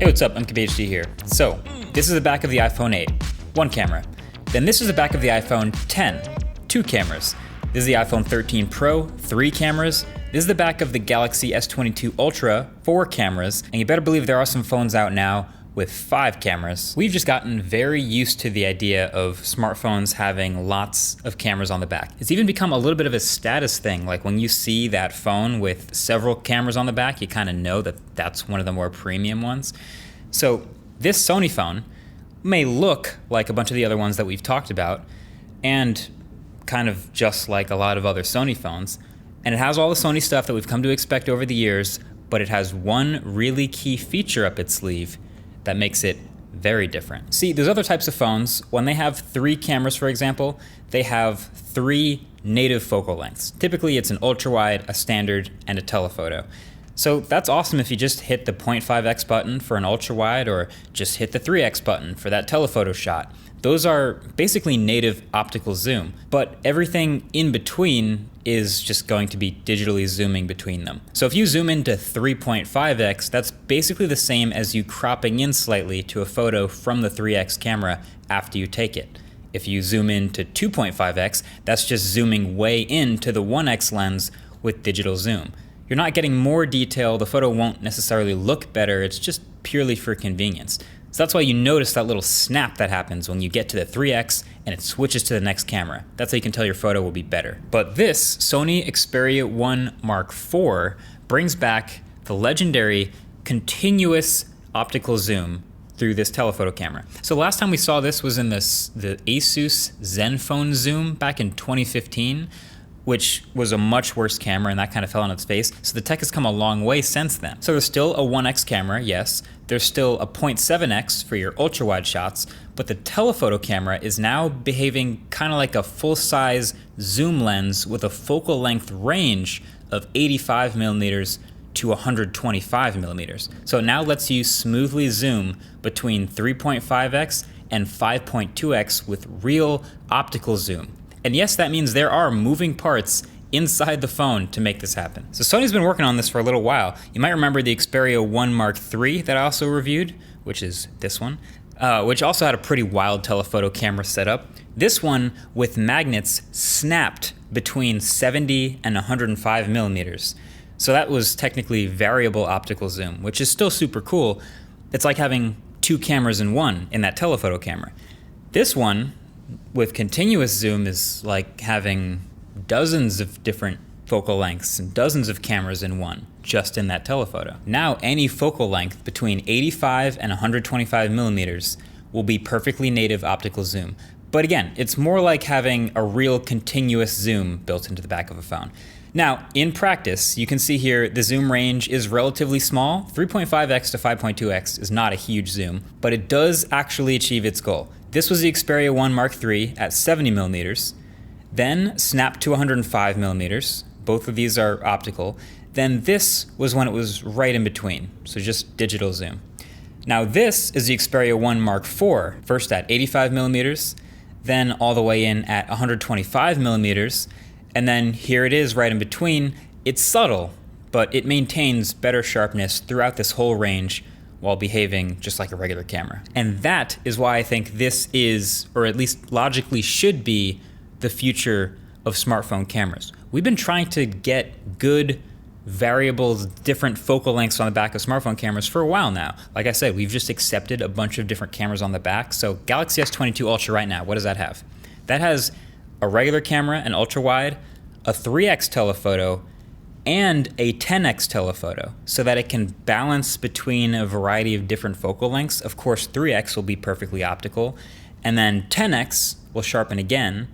Hey, what's up? I'm KBHD here. So, this is the back of the iPhone 8, one camera. Then this is the back of the iPhone 10, two cameras. This is the iPhone 13 Pro, three cameras. This is the back of the Galaxy S22 Ultra, four cameras. And you better believe there are some phones out now with five cameras. We've just gotten very used to the idea of smartphones having lots of cameras on the back. It's even become a little bit of a status thing. Like when you see that phone with several cameras on the back, you kind of know that that's one of the more premium ones. So this Sony phone may look like a bunch of the other ones that we've talked about, and kind of just like a lot of other Sony phones. And it has all the Sony stuff that we've come to expect over the years, but it has one really key feature up its sleeve that makes it very different. See, there's other types of phones. When they have three cameras, for example, they have three native focal lengths. Typically, it's an ultra-wide, a standard, and a telephoto. So that's awesome if you just hit the 0.5x button for an ultra-wide or just hit the 3x button for that telephoto shot. Those are basically native optical zoom, but everything in between is just going to be digitally zooming between them. So if you zoom into 3.5x, that's basically the same as you cropping in slightly to a photo from the 3x camera after you take it. If you zoom into 2.5x, that's just zooming way into the 1x lens with digital zoom. You're not getting more detail, the photo won't necessarily look better, it's just purely for convenience. So that's why you notice that little snap that happens when you get to the 3x and it switches to the next camera. That's how you can tell your photo will be better. But this Sony Xperia 1 Mark IV brings back the legendary continuous optical zoom through this telephoto camera. So last time we saw this was in the Asus Zenfone Zoom back in 2015, which was a much worse camera, and that kind of fell on its face. So the tech has come a long way since then. So there's still a 1x camera, yes. There's still a 0.7x for your ultra-wide shots, but the telephoto camera is now behaving kind of like a full-size zoom lens with a focal length range of 85 millimeters to 125 millimeters. So it now lets you smoothly zoom between 3.5x and 5.2x with real optical zoom. And yes, that means there are moving parts inside the phone to make this happen. So Sony's been working on this for a little while. You might remember the Xperia 1 Mark III that I also reviewed, which is this one, which also had a pretty wild telephoto camera setup. This one with magnets snapped between 70 and 105 millimeters. So that was technically variable optical zoom, which is still super cool. It's like having two cameras in one in that telephoto camera. This one with continuous zoom is like having dozens of different focal lengths and dozens of cameras in one, just in that telephoto. Now any focal length between 85 and 125 millimeters will be perfectly native optical zoom. But again, it's more like having a real continuous zoom built into the back of a phone. Now, in practice, you can see here the zoom range is relatively small. 3.5x to 5.2x is not a huge zoom, but it does actually achieve its goal. This was the Xperia 1 Mark III at 70 millimeters, then snapped to 105 millimeters. Both of these are optical. Then this was when it was right in between, so just digital zoom. Now this is the Xperia 1 Mark IV, first at 85 millimeters, then all the way in at 125 millimeters, and then here it is right in between. It's subtle, but it maintains better sharpness throughout this whole range while behaving just like a regular camera. And that is why I think this is, or at least logically should be, the future of smartphone cameras. We've been trying to get good variables, different focal lengths on the back of smartphone cameras for a while now. Like I said, we've just accepted a bunch of different cameras on the back. So Galaxy S22 Ultra right now, what does that have? That has a regular camera, an ultra wide, a 3x telephoto, and a 10x telephoto, so that it can balance between a variety of different focal lengths. Of course, 3x will be perfectly optical, and then 10x will sharpen again.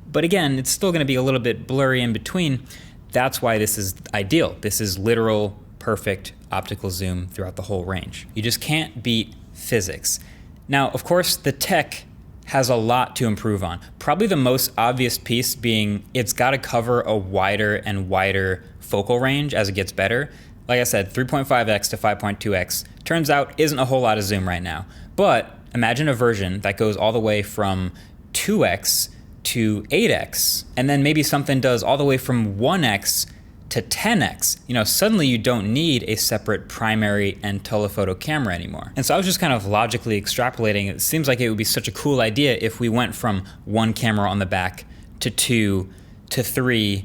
But again, it's still gonna be a little bit blurry in between. That's why this is ideal. This is literal, perfect optical zoom throughout the whole range. You just can't beat physics. Now, of course, the tech has a lot to improve on. Probably the most obvious piece being it's gotta cover a wider and wider focal range as it gets better. Like I said, 3.5x to 5.2x turns out isn't a whole lot of zoom right now. But imagine a version that goes all the way from 2x to 8x, and then maybe something does all the way from 1x to 10x, suddenly you don't need a separate primary and telephoto camera anymore. And so I was just kind of logically extrapolating. It seems like it would be such a cool idea if we went from one camera on the back to 2 to 3,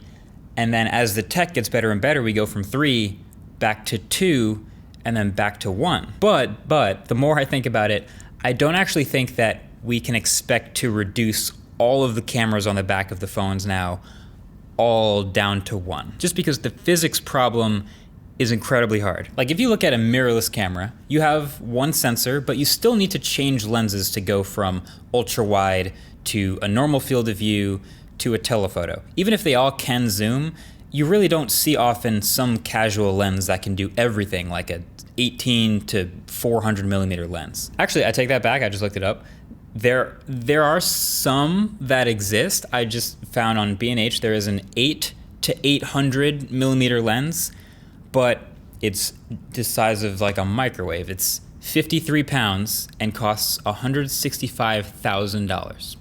and then as the tech gets better and better, we go from 3 back to 2 and then back to 1. But the more I think about it, I don't actually think that we can expect to reduce all of the cameras on the back of the phones now all down to 1, just because the physics problem is incredibly hard. Like if you look at a mirrorless camera, you have one sensor, but you still need to change lenses to go from ultra wide to a normal field of view to a telephoto. Even if they all can zoom, you really don't see often some casual lens that can do everything, like a 18 to 400 millimeter lens. Actually, I take that back, I just looked it up. There are some that exist. I just found on B&H there is an 8 to 800 millimeter lens, but it's the size of like a microwave. It's 53 pounds and costs $165,000.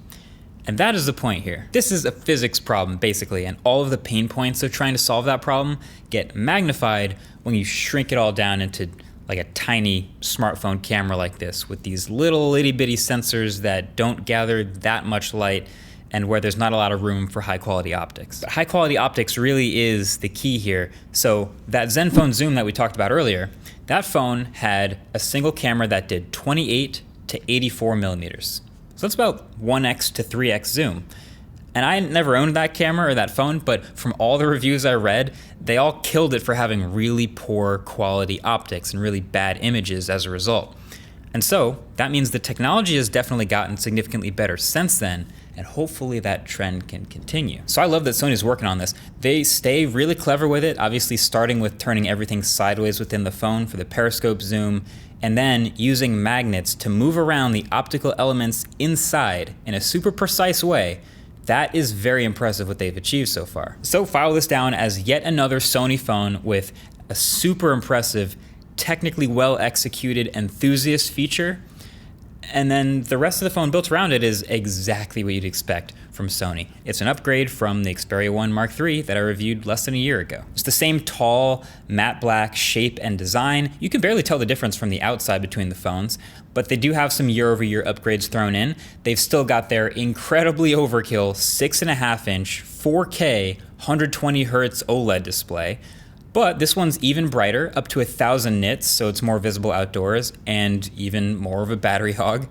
And that is the point here. This is a physics problem, basically, and all of the pain points of trying to solve that problem get magnified when you shrink it all down into like a tiny smartphone camera like this with these little itty bitty sensors that don't gather that much light and where there's not a lot of room for high quality optics. But high quality optics really is the key here. So that Zenfone Zoom that we talked about earlier, that phone had a single camera that did 28 to 84 millimeters. So that's about 1x to 3x zoom. And I never owned that camera or that phone, but from all the reviews I read, they all killed it for having really poor quality optics and really bad images as a result. And so that means the technology has definitely gotten significantly better since then, and hopefully that trend can continue. So I love that Sony's working on this. They stay really clever with it, obviously starting with turning everything sideways within the phone for the periscope zoom, and then using magnets to move around the optical elements inside in a super precise way. That is very impressive what they've achieved so far. So file this down as yet another Sony phone with a super impressive, technically well executed enthusiast feature. And then the rest of the phone built around it is exactly what you'd expect from Sony. It's an upgrade from the Xperia 1 Mark III that I reviewed less than a year ago. It's the same tall, matte black shape and design. You can barely tell the difference from the outside between the phones, but they do have some year-over-year upgrades thrown in. They've still got their incredibly overkill 6.5-inch 4K 120 Hz OLED display. But this one's even brighter, up to 1,000 nits, so it's more visible outdoors, and even more of a battery hog.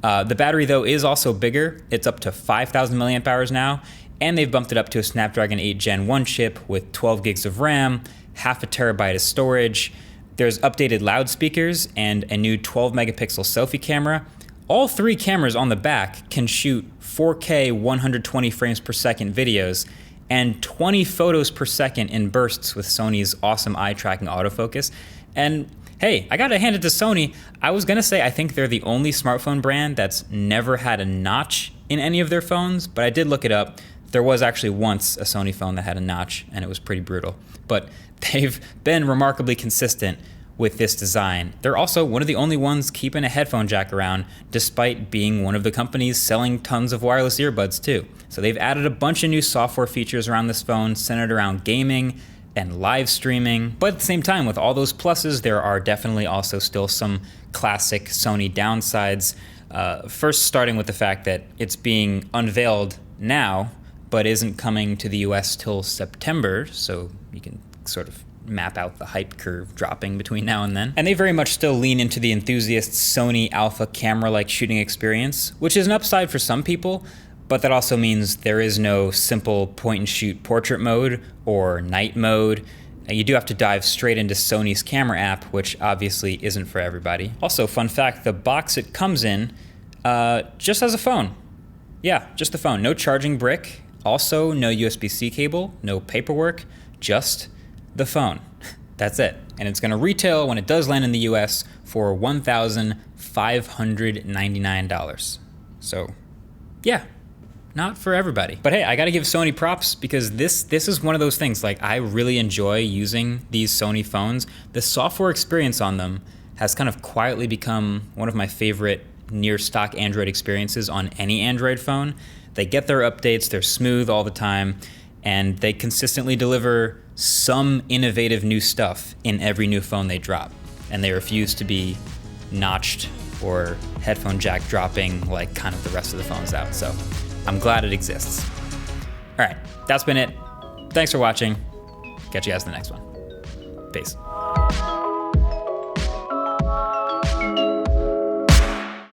The battery, though, is also bigger. It's up to 5,000 milliamp hours now, and they've bumped it up to a Snapdragon 8 Gen 1 chip with 12 gigs of RAM, half a terabyte of storage. There's updated loudspeakers and a new 12-megapixel selfie camera. All three cameras on the back can shoot 4K 120 frames per second videos, and 20 photos per second in bursts with Sony's awesome eye-tracking autofocus. And hey, I gotta hand it to Sony. I was gonna say I think they're the only smartphone brand that's never had a notch in any of their phones, but I did look it up. There was actually once a Sony phone that had a notch, and it was pretty brutal. But they've been remarkably consistent with this design. They're also one of the only ones keeping a headphone jack around, despite being one of the companies selling tons of wireless earbuds too. So they've added a bunch of new software features around this phone centered around gaming and live streaming. But at the same time, with all those pluses, there are definitely also still some classic Sony downsides. First, starting with the fact that it's being unveiled now, but isn't coming to the US till September, so you can sort of map out the hype curve dropping between now and then. And they very much still lean into the enthusiast Sony alpha camera-like shooting experience, which is an upside for some people, but that also means there is no simple point-and-shoot portrait mode or night mode. You do have to dive straight into Sony's camera app, which obviously isn't for everybody. Also, fun fact, the box it comes in just has a phone. Yeah, just the phone. No charging brick. Also, no USB-C cable, no paperwork, just the phone. That's it. And it's gonna retail when it does land in the US for $1,599. So yeah, not for everybody. But hey, I gotta give Sony props because this is one of those things, like I really enjoy using these Sony phones. The software experience on them has kind of quietly become one of my favorite near stock Android experiences on any Android phone. They get their updates, they're smooth all the time. and they consistently deliver some innovative new stuff in every new phone they drop, and they refuse to be notched or headphone jack dropping like kind of the rest of the phones out. So I'm glad it exists. All right, that's been it. Thanks for watching. Catch you guys in the next one. Peace.